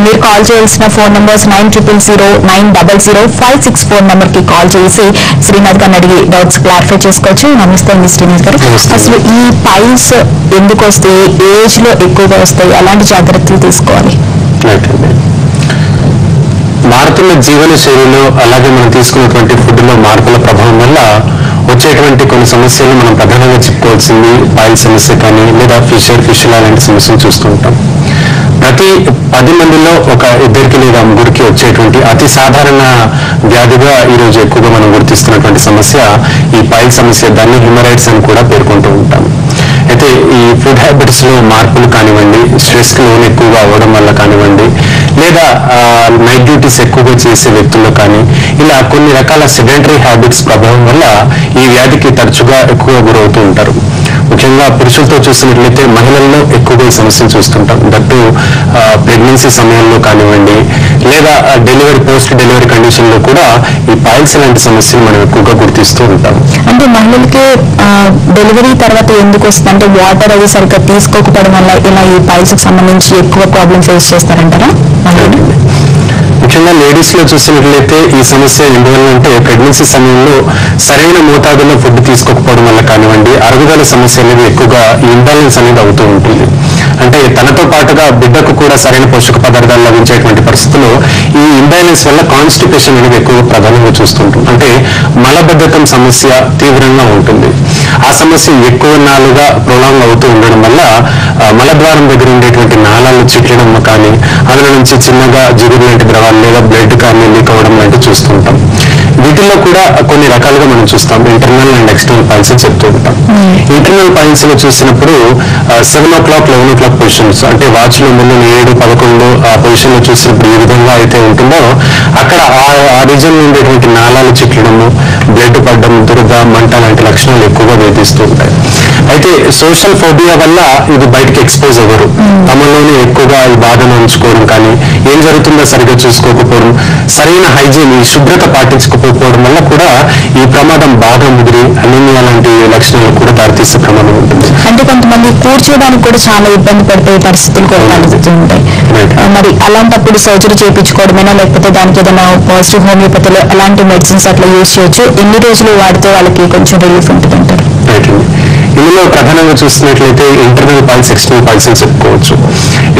మీరు కాల్ చేయాల్సిన phone numbers 9009000564 number కి కాల్ చేసి శ్రీనాథ్ గారిని అడిగి డౌట్స్ క్లారిఫై చేసుకోవచ్చు. నమస్తే అండి శ్రీనాథ్ గారు. అసలు ఈ పైల్స్ ఎందుకు వస్తాయి, ఏజ్ లో ఎక్కువగా వస్తాయి, అలాంటి జాగ్రత్తలు తీసుకోవాలి? మారుతున్న జీవన శైలిలో అలాగే మనం తీసుకున్నటువంటి ఫుడ్ లో మార్పుల ప్రభావం వల్ల వచ్చేటువంటి కొన్ని సమస్యలు మనం ప్రధానంగా చెప్పుకోవాల్సింది పాయిల్ సమస్య కానీ లేదా ఫిషర్ అలాంటి సమస్యలు చూస్తూ ఉంటాం. ప్రతి 10 మందిలో ఒక 2 లేదా 3 వచ్చేటువంటి అతి సాధారణ వ్యాధిగా ఈరోజు ఎక్కువగా మనం గుర్తిస్తున్నటువంటి సమస్య ఈ పాయిల్ సమస్య. దాన్ని హిమరాయిడ్స్ అని కూడా పేర్కొంటూ ఉంటాం. అయితే ఈ ఫుడ్ హ్యాబిట్స్ లో మార్పులు కానివ్వండి, స్ట్రెస్ కి లోన్ ఎక్కువగా అవ్వడం వల్ల కానివ్వండి, లేదా నైట్ డ్యూటీస్ ఎక్కువగా చేసే వ్యక్తుల్లో కానీ ఇలా కొన్ని రకాల సెడెంటరీ హ్యాబిట్స్ ప్రభావం వల్ల ఈ వ్యాధికి తరచుగా ఎక్కువగా గురవుతూ ఉంటారు. ముఖ్యంగా పురుషులతో చూసినట్లయితే మహిళల్లో ఎక్కువగా ఈ సమస్యను చూస్తుంటాం. దట్టు ప్రెగ్నెన్సీ సమయంలో కానివ్వండి లేదా పోస్ట్ డెలివరీ కండిషన్ లో కూడా ఈ పాయిల్స్ లాంటి సమస్యలు మనం ఎక్కువగా గుర్తిస్తూ ఉంటాం. అంటే మహిళలకి డెలివరీ తర్వాత ఎందుకు వస్తుంది అంటే వాటర్ అది సరిగ్గా తీసుకోకపోవడం వల్ల ఇలా ఈ పాయిల్స్ కి సంబంధించి ఎక్కువ ప్రాబ్లమ్ ఫేస్ చేస్తారంటారా? ముఖ్యంగా లేడీస్ లో చూసినట్లయితే ఈ సమస్య ఎందువల్ల అంటే ప్రెగ్నెన్సీ సమయంలో సరైన మోతాదులో ఫుడ్ తీసుకోకపోవడం వల్ల కానివ్వండి, అరుగుదల సమస్య అనేది ఎక్కువగా ఈ ఇంబ్యాలెన్స్ అనేది అవుతూ ఉంటుంది. అంటే తనతో పాటుగా బిడ్డకు కూడా సరైన పోషక పదార్థాలు లభించేటువంటి పరిస్థితుల్లో ఈ ఇంబ్యాలెన్స్ వల్ల కాన్స్టిపేషన్ అనేది ఎక్కువగా ప్రధానంగా చూస్తుంటాం. అంటే మలబద్ధకం సమస్య తీవ్రంగా ఉంటుంది. ఆ సమస్య ఎక్కువ నాలుగా ప్రొలాంగ్ అవుతూ ఉండడం వల్ల మలద్వారం దగ్గర ఉండేటువంటి నాళాలు చిట్లడం కానీ, అందులో నుంచి చిన్నగా జిగురు లాంటి ద్రవాలు లేదా బ్లడ్ కానీ లీక్ అవ్వడం లాంటివి చూస్తుంటాం. వీటిల్లో కూడా కొన్ని రకాలుగా మనం చూస్తాం. ఇంటర్నల్ అండ్ ఎక్స్టర్నల్ పాయిల్స్ చెప్తూ ఉంటాం. ఇంటర్నల్ పాయిల్స్ లో చూసినప్పుడు 7 o'clock 11 o'clock పొజిషన్స్ అంటే వాచ్ లో ముందు 7, 11 ఆ పొజిషన్ లో చూసినప్పుడు ఏ విధంగా అయితే ఉంటుందో అక్కడ ఆ రీజన్ లో ఉండేటువంటి నాళాలు చిట్లడము, బ్లడ్ పడడం, దురద, మంట లాంటి లక్షణాలు ఎక్కువగా వేధిస్తూ ఉంటాయి. అయితే సోషల్ ఫోబియా వల్ల ఇది బయటకి ఎక్స్పోజ్ అవ్వరు. తమలోనే ఎక్కువగా ఈ బాధను ఉంచుకోవడం కానీ, ఏం జరుగుతుందో సరిగ్గా చూసుకోకపోవడం, సరైన హైజీన్ ఈ శుభ్రత పాటించకపోవడం వల్ల కూడా ఈ ప్రమాదం బాగా ముదిరి అనీమియా లాంటి లక్షణాలు కూడా దారితీసే ప్రమాదం ఉంటుంది. అంటే కొంతమంది కూర్చోడానికి కూడా చాలా ఇబ్బంది పడిపోయే పరిస్థితులు కూడా కలుగుతూ ఉంటాయి. మరి అలాంటప్పుడు సర్జరీ చేయించుకోవడమేనా లేకపోతే దానికి ఏదైనా పాజిటివ్ హోమియోపతిలో అలాంటి మెడిసిన్స్ అట్లా యూజ్ చేయొచ్చు? ఎన్ని రోజులు వాడితే వాళ్ళకి కొంచెం రిలీఫ్ ఉంటుంది అంటారు? ఇందులో ప్రధానంగా చూసినట్లయితే ఇంటర్నల్ పాయిల్స్, ఎక్స్టర్నల్ పాయిల్స్ అని చెప్పుకోవచ్చు.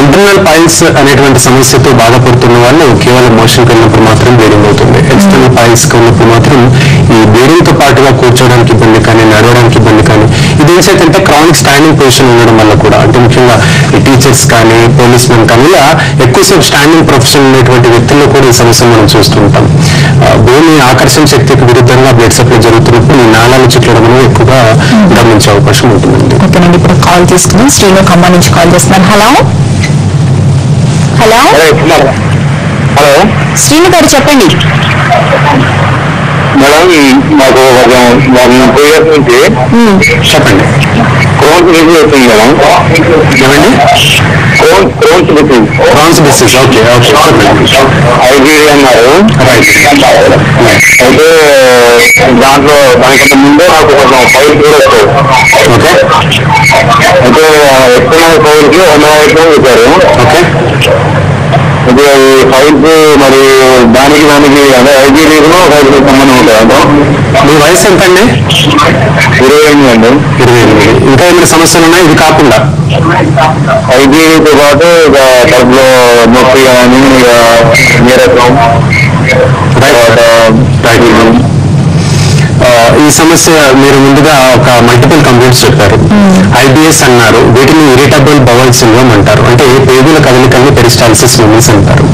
ఇంటర్నల్ పాయిల్స్ అనేటువంటి సమస్యతో బాధపడుతున్న వాళ్ళు కేవలం మోషన్కి వెళ్ళినప్పుడు మాత్రం బ్లీడింగ్ అవుతుంది. ఎక్స్టర్నల్ పాయిల్స్ కి ఉన్నప్పుడు మాత్రం ఈ బ్లీడింగ్ తో పాటుగా కూర్చోవడానికి ఇబ్బంది కానీ, నడవడానికి ఇబ్బంది కానీ, ఇది ఏం చేతంటే క్రానిక్ స్టాండింగ్ పొజిషన్ ఉండడం వల్ల కూడా, అంటే ముఖ్యంగా ఈ టీచర్స్ కానీ, పోలీస్ మెన్ కానీ ఇలా ఎక్కువసేపు స్టాండింగ్ ప్రొఫెషన్ ఉన్నటువంటి వ్యక్తుల్లో కూడా ఈ సమస్యను మనం చూస్తుంటాం. భూమి ఆకర్షణ శక్తికి విరుద్ధంగా బ్లడ్ సప్లై జరుగుతున్నప్పుడు ఈ నాళాలు చిట్లడం అనేది ఎక్కువగా గమనించే అవకాశం ఉంటుంది. ఓకేనండి, ఇప్పుడు కాల్ తీసుకుని శ్రీను ఖమ్మం నుంచి కాల్ చేస్తున్నాను. హలో హలో హలో శ్రీను గారు చెప్పండి. మేడం, మాకు ఒక 2 years నుంచి చెప్పండి. క్రోన్స్ డిసీజ్ వచ్చింది మేడం. ఏమండి? Crohn's disease. ఓకే ఓకే, చెప్పండి. ఐబీడీ అన్నారు. అయితే దాంట్లో దానికంటే ముందే నాకు కొంచెం ఫైల్ కూడా వచ్చాయి. ఓకే. అయితే ఎక్కువ ఫైల్కి 100 చెప్పారు. ఓకే. అయితే ఈ ఫైల్స్ మరి దానికి అదే ఐబీడీలో ఫైల్కి సంబంధం ఉంటుంది అంటే. మీ వయసు ఎంత అండి? 28 అండి. 28. ఇంకా ఏమైనా సమస్యలు ఉన్నాయి ఇది కాకుండా? ఐబీడీతో పాటు ఇక కడుపులో నొప్పి కానీ, ఇక నీరసం, ఈ సమస్య మీరు ముందుగా ఒక మల్టిపుల్ కంప్లైంట్స్ చెప్పారు. IBS అన్నారు. వీటిని ఇరిటబుల్ బవల్ సిండ్రోమ్ అంటారు. అంటే పేగుల కదలికల్ని పెరిస్టాల్సిస్ మూమెంట్స్ అంటారు.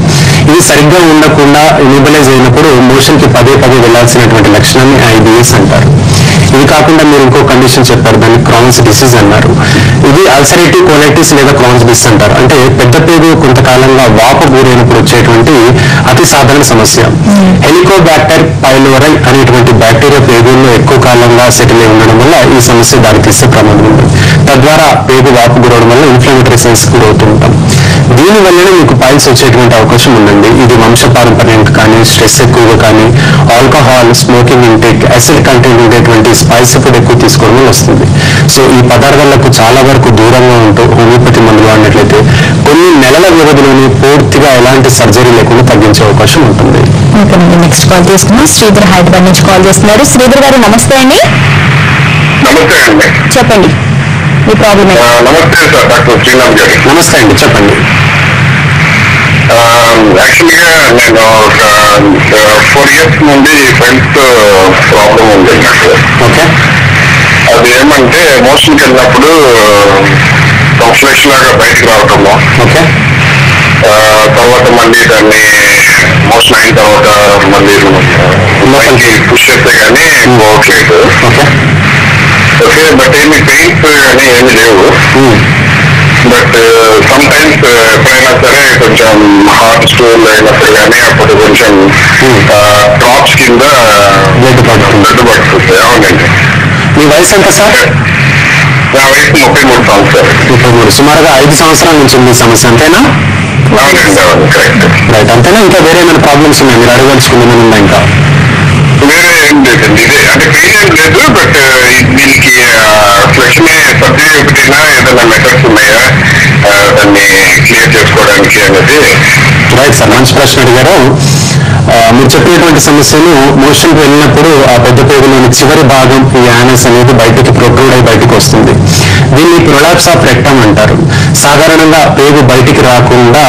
ఇది సరిగ్గా ఉండకుండా ఇనిబలైజ్ అయినప్పుడు మోషన్ కి పదే వెళ్లాల్సినటువంటి లక్షణాన్ని IBS అంటారు. ఇది కాకుండా మీరు ఇంకో కండిషన్ చెప్పారు, దాన్ని క్రాన్స్ డిసీజ్ అన్నారు. ఇది అల్సరేటివ్ కోలైటిస్ లేదా క్రాన్స్ డిసీజ్ అంటారు. అంటే పెద్ద పేగు కొంతకాలంగా వాపు గురైనప్పుడు వచ్చేటువంటి అతి సాధారణ సమస్య. హెలికోబాక్టర్ పైలోరై అనేటువంటి బ్యాక్టీరియా పేగుల్లో ఎక్కువ కాలంగా సెటిల్ అయి ఉండడం వల్ల ఈ సమస్య దారితీసే ప్రమాదం ఉంది. తద్వారా పేగు వాపు గురవడం వల్ల ఇన్ఫ్లమేటరీ సెన్స్ గురవుతూ ఉంటాం. దీని వల్లనే మీకు పైల్స్ వచ్చేటువంటి అవకాశం ఉందండి. ఇది వంశ పారంపర్యంగా కానీ, స్ట్రెస్ ఎక్కువగా కానీ, alcohol, smoking intake, acid content ఉండేటువంటి స్పైసీ ఫుడ్ ఎక్కువ తీసుకోవడం వల్ల వస్తుంది. సో ఈ పదార్థాలకు చాలా వరకు దూరంగా ఉంటూ హోమియోపతి మందులు వాడినట్లయితే కొన్ని నెలల వ్యవధిలోనే పూర్తిగా ఎలాంటి సర్జరీ లేకుండా తగ్గించే అవకాశం ఉంటుంది. నెక్స్ట్ కాల్ తీసుకున్నాం. శ్రీధర్ హైదరాబాద్ నుంచి కాల్ చేస్తున్నారు. శ్రీధర్ గారు నమస్తే అండి. నమస్తే అండి. చెప్పండి మీ ప్రాబ్లం. నమస్తే సార్, డాక్టర్ శ్రీనాథ్ గారు. నమస్తే అండి, చెప్పండి. యాక్చువల్గా నేను ఒక 4 years నుండి హెల్త్ ప్రాబ్లం ఉంది నాకు. ఓకే. అది ఏమంటే మోషన్కి వెళ్ళినప్పుడు ఫ్లెష్ లాగా బయటకు రావటము. ఓకే. తర్వాత మళ్ళీ దాన్ని మోషన్ అయిన తర్వాత మళ్ళీ లోపలికి పుష్ చేస్తే కానీ పోవట్లేదు. ఓకే. ఓకే, బట్ ఏమి పెయిన్స్ కానీ ఏమి లేవు. బట్ సమ్ టైమ్స్ ఎప్పుడైనా సరే కొంచెం హార్ట్ స్టోల్ అయినప్పుడు కానీ అప్పుడు కొంచెం డ్రాప్స్ కింద బ్లడ్ పడుతుంది. అవునండి. మీ వయసు ఎంత సార్? నా వయసు 33 సంవత్సరాలు. 33. సుమారుగా 5 సంవత్సరాల నుంచి ఉంది సమస్య, అంతేనా? అవునండి, అవును, కరెక్ట్. రైట్, అంతేనా? ఇంకా వేరే ఏమైనా ప్రాబ్లమ్స్ ఉన్నాయి మీరు అడగదలుచుకుంది ఉందా? ఇంకా వేరే ఏం లేదండి. ఇదే అంటే పెయిన్ ఏం లేదు, బట్ దీనికి ఫ్లెష్ ని సర్జరీ ఒకటినా ఏదైనా మెథడ్స్ ఉన్నాయా దాన్ని క్లియర్ చేసుకోవడానికి అనేది? రైట్ సార్, మంచి ప్రశ్న అడిగారు. మీరు చెప్పినటువంటి సమస్యలు మోషన్కి వెళ్ళినప్పుడు ఆ పెద్ద పేగులోని చివరి భాగం ఈ యానస్ అనేది బయటికి ప్రొట్రూడ్ అయి బయటకు వస్తుంది. దీన్ని ప్రొలాప్స్ ఆఫ్ రెక్టమ్ అంటారు. సాధారణంగా పేగు బయటికి రాకుండా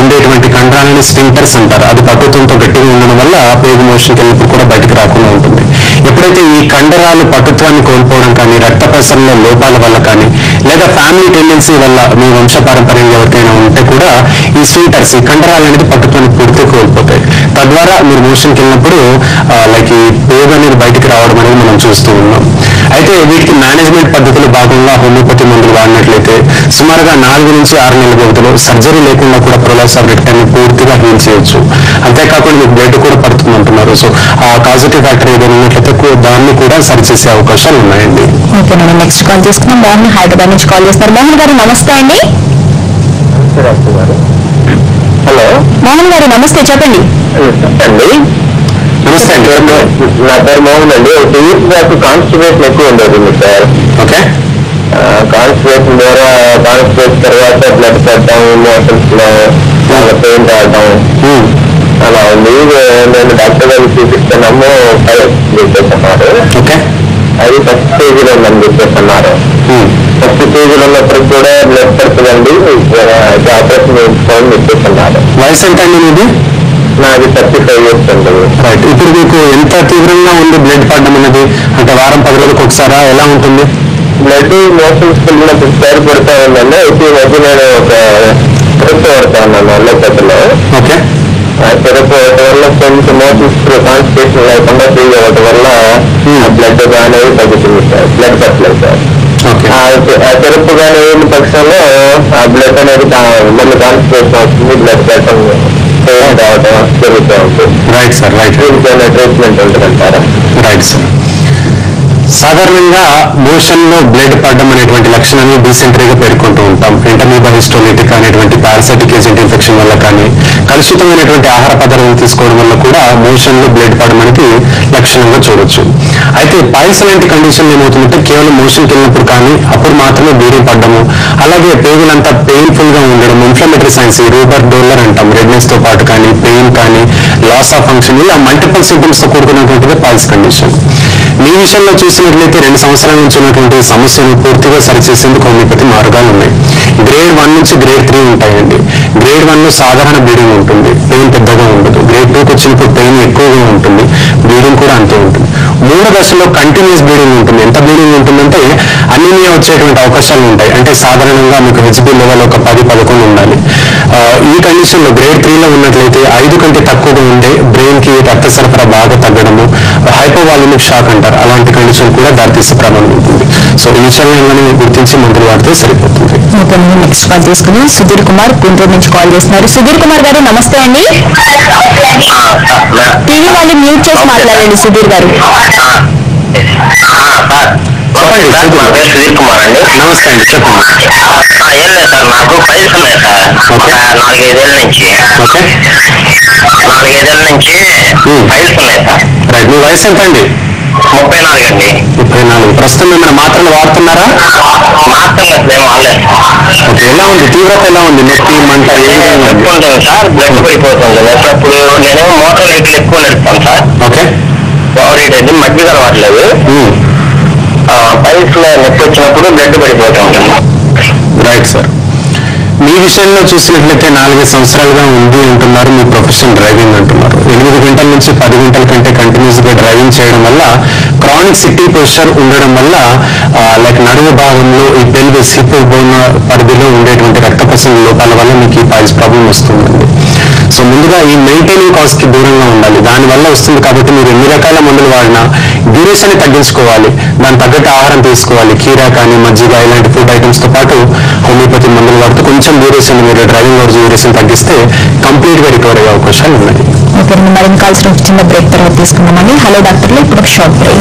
ఉండేటువంటి కండరాలని స్ఫింక్టర్స్ అంటారు. అది పట్టుతంతో గట్టిగా ఉండడం వల్ల పేగు మోషన్కి వెళ్ళినప్పుడు కూడా బయటకు రాకుండా ఉంటుంది. ఎప్పుడైతే ఈ కండరాలు పట్టుత్వాన్ని కోల్పోవడం కానీ, రక్త ప్రసరణలో లోపాల వల్ల కానీ, లేదా ఫ్యామిలీ టెండెన్సీ వల్ల మీ వంశ పారంపర్యంగా ఎవరికైనా ఉంటే కూడా ఈ స్ఫింక్టర్స్, ఈ కండరాలు అనేది పట్టుత్వాన్ని పూర్తిగా కోల్పోతాయి. తద్వారా మీరు మోషన్కి వెళ్ళినప్పుడు లైక్ ఈ పేగు అనేది బయటికి రావడం అనేది మనం చూస్తూ ఉన్నాం. అయితే వీటికి మేనేజ్మెంట్ పద్ధతులు భాగంగా హోమియోపతి మందులు వాడినట్లయితే సుమారుగా 4 నుంచి 6 నెలల వ్యవధిలో సర్జరీ లేకుండా కూడా ప్రొలాప్స్ ఆఫ్ రెక్టమ్ పూర్తిగా హీల్ చేయొచ్చు. అంతేకాకుండా మీకు బ్లడ్ కూడా పడుతుంది అంటున్నారు. సో ఆ కాజిటివ్ ఫ్యాక్టర్ ఏదైనా ఉన్నట్లయితే దాన్ని కూడా సరిచేసే అవకాశాలు ఉన్నాయండి. ఓకేనండి, నెక్స్ట్ కాల్ తీసుకున్నాం. మోహన్ హైదరాబాద్ నుంచి కాల్ చేస్తున్నారు. మోహన్ గారు నమస్తే అండి. హలో మోహన్ గారు నమస్తే, చెప్పండి. అండి. నమస్తే అండి. నా పేరు మోహన్ అండి. 2 years బ్యాక్ కాన్స్టిపేషన్ ఎక్కువ ఉండేది సార్. ఓకే. కాన్స్టిపేషన్ ద్వారా కాన్స్టిపేషన్ తర్వాత బ్లడ్ పడటం, మోషన్స్ లో చాలా పెయిన్ రావటం అలా ఉంది. నేను డాక్టర్ గారికి చూపిస్తున్నాము, చెప్పేస్తున్నారు. ఓకే. అది ఫస్ట్ స్టేజ్లో ఉందని చెప్పేస్తున్నారు. ఫస్ట్ స్టేజ్లో ఉన్నప్పటికి కూడా బ్లడ్ పడుతుందండి, ఆపరేషన్ చేయించుకోవాలని చెప్పేస్తున్నారు. వయసు ఎంత అండి మీది? నాది 35 years అండి. రైట్. ఇప్పుడు మీకు ఎంత తీవ్రంగా ఉంది బ్లడ్ పడడం అనేది? అంటే వారం 10 రోజులకు ఒకసారా ఎలా ఉంటుంది? బ్లడ్ మోషన్స్ వెళ్ళినప్పుడు సైడ్ పడుతూ ఉందండి. అయితే ఈ మధ్య నేను ఒక సిరప్ పడుతా ఉన్నాను అల్లపతిలో. ఓకే. సిరప్ అవటం వల్ల కొంచెం మోషన్స్ కాన్స్టిపేషన్ లేకుండా ఫ్రీ అవ్వటం వల్ల బ్లడ్ అనేది తగ్గుతుంది సార్. బ్లడ్ పట్టలేదు సార్. ఆ సిరప్ కానీ వేయని పక్షంలో ఆ బ్లడ్ అనేది మళ్ళీ కాన్స్టిపేషన్ అవుతుంది, బ్లడ్ పట్టడం రావటం జరుగుతూ ఉంటుంది. Right sir, right. దీనికైనా ట్రీట్మెంట్ ఉంటుందంటారా? Right sir. సాధారణంగా మోషన్ లో బ్లడ్ పడడం అనేటువంటి లక్షణాన్ని డీసెంట్రీగా పేర్కొంటూ ఉంటాం. ఇంటర్మీబా హిస్టోలిటిక్ అనేటువంటి పారాసైటిక్ ఏజెంట్ ఇన్ఫెక్షన్ వల్ల కానీ, కలుషితమైనటువంటి ఆహార పదార్థాలు తీసుకోవడం వల్ల కూడా మోషన్ లో బ్లడ్ పడడం అనేది లక్షణంగా చూడొచ్చు. అయితే పైల్స్ లాంటి కండిషన్ ఏమవుతుందంటే కేవలం మోషన్కి వెళ్ళినప్పుడు కానీ అప్పుడు మాత్రమే బ్లీడింగ్ పడడము, అలాగే పేగులంతా పెయిన్ఫుల్ గా ఉండడం, ఇన్ఫ్లమేటరీ సైన్స్ రూబర్ డోలర్ అంటాం, రెడ్నెస్ తో పాటు కానీ, పెయిన్ కానీ, లాస్ ఆఫ్ ఫంక్షన్, ఇలా మల్టిపుల్ సింప్టమ్స్ తో కూడుకున్నటువంటిది పైల్స్ కండిషన్. మీ విషయంలో చూసినట్లయితే 2 సంవత్సరాల నుంచి ఉన్నటువంటి సమస్యను పూర్తిగా సరిచేసేందుకు హోమియోపతి మార్గాలు ఉన్నాయి. గ్రేడ్ 1 నుంచి గ్రేడ్ 3 ఉంటాయండి. గ్రేడ్ 1 లో సాధారణ బ్లీడింగ్ ఉంటుంది, పెయిన్ పెద్దగా ఉండదు. గ్రేడ్ 2కి వచ్చినప్పుడు పెయిన్ ఎక్కువగా ఉంటుంది, బ్లీడింగ్ కూడా అంతే ఉంటుంది. 3వ దశలో కంటిన్యూస్ బ్లీడింగ్ ఉంటుంది. ఎంత బ్లీడింగ్ ఉంటుందంటే అనీమియా వచ్చేటువంటి అవకాశాలు ఉంటాయి. అంటే సాధారణంగా మీకు హెచ్బి లెవెల్ ఒక 10-11 ఉండాలి. ఈ కండిషన్ లో గ్రేడ్ 3లో ఉన్నట్లయితే 5 కంటే తక్కువగా ఉండే బ్రెయిన్ కి రక్త సరఫరా బాగా తగ్గడము, హైపోవాల్యూమిక్ షాక్ అంటారు, అలాంటి కండిషన్ కూడా దారితీసే ప్రమాదం ఉంటుంది. సో ఈ విషయాన్ని గుర్తించి మందులు వాడితే సరిపోతుంది. నెక్స్ట్ కాల్ తీసుకుని సుధీర్ కుమార్ గుంటూరు నుంచి కాల్ చేస్తున్నారు. సుధీర్ కుమార్ గారు నమస్తే అండి. టీవీ వాళ్ళు మ్యూట్ చేసి మాట్లాడండి సుధీర్ గారు. చెప్పండి సార్, నా పేరు సుధీర్ కుమార్ అండి. నమస్తే అండి, చెప్పండి. ఏం లేదు సార్, నాకు ఫైల్స్ ఉన్నాయి సార్. ఓకే. 4-5 ఏళ్ళ నుంచి ఓకే, ఫైల్స్ ఉన్నాయి సార్. రైట్. మీ వయసు ఎంత అండి? 34 అండి. 34. ప్రస్తుతం ఏమైనా మాత్రలు వాడుతున్నారా? మాత్రం ఏం వాడలేదు. ఓకే, ఎలా ఉంది తీవ్రత, ఎలా ఉంది? నొప్పి, మంట ఏ విధంగా ఉంది? ఎక్కువ ఉంటుంది సార్, బ్లడ్ పడిపోతుంది. అప్పుడప్పుడు నేనేమో మోటార్ వెహికల్ ఎక్కువ నడుపుతాను సార్. ఓకే. పవర్ హీట్ అయితే మధ్య కలవట్లేదు. ఫైల్స్ లో నొప్పి వచ్చినప్పుడు బ్లడ్ పడిపోతూ ఉంటుంది. Right sir. మీ విషయంలో చూసినట్లయితే 4 సంవత్సరాలుగా ఉంది అంటున్నారు. మీ ప్రొఫెషన్ డ్రైవింగ్ అంటున్నారు. 8 గంటల నుంచి 10 గంటల కంటే కంటిన్యూస్ గా డ్రైవింగ్ చేయడం వల్ల, క్రానిక్ సిటీ పొజిషన్ ఉండడం వల్ల, లైక్ నడుము భాగంలో ఈ పెల్విస్, హిప్ బోన్ పరిధిలో ఉండేటువంటి రక్త ప్రసరణ లోపాల వల్ల మీకు ఈ పైల్స్ ప్రాబ్లం వస్తుందండి. సో ముందుగా ఈ మెయింటైనింగ్ కాస్ట్ కి దూరంగా ఉండాలి. దానివల్ల వస్తుంది కాబట్టి మీరు ఎన్ని రకాల మందులు వాడినా డ్యూరేషన్ తగ్గించుకోవాలి. దాని తగ్గట్టు ఆహారం తీసుకోవాలి. కీరా కానీ, మజ్జిగ ఇలాంటి ఫుడ్ ఐటమ్స్ తో పాటు హోమియోపతి మందులు వాడుతూ కొంచెం డ్యూరేషన్, మీరు డ్రైవింగ్ అవర్స్ డ్యూరేషన్ తగ్గిస్తే కంప్లీట్ గా రికవర్ అయ్యే అవకాశాలు ఉన్నాయి. ఓకే, మరి కాల్సిన చిన్న బ్రేక్ తర్వాత తీసుకున్నామని. హలో డాక్టర్లు, ఇప్పుడు షార్ట్ బ్రేక్.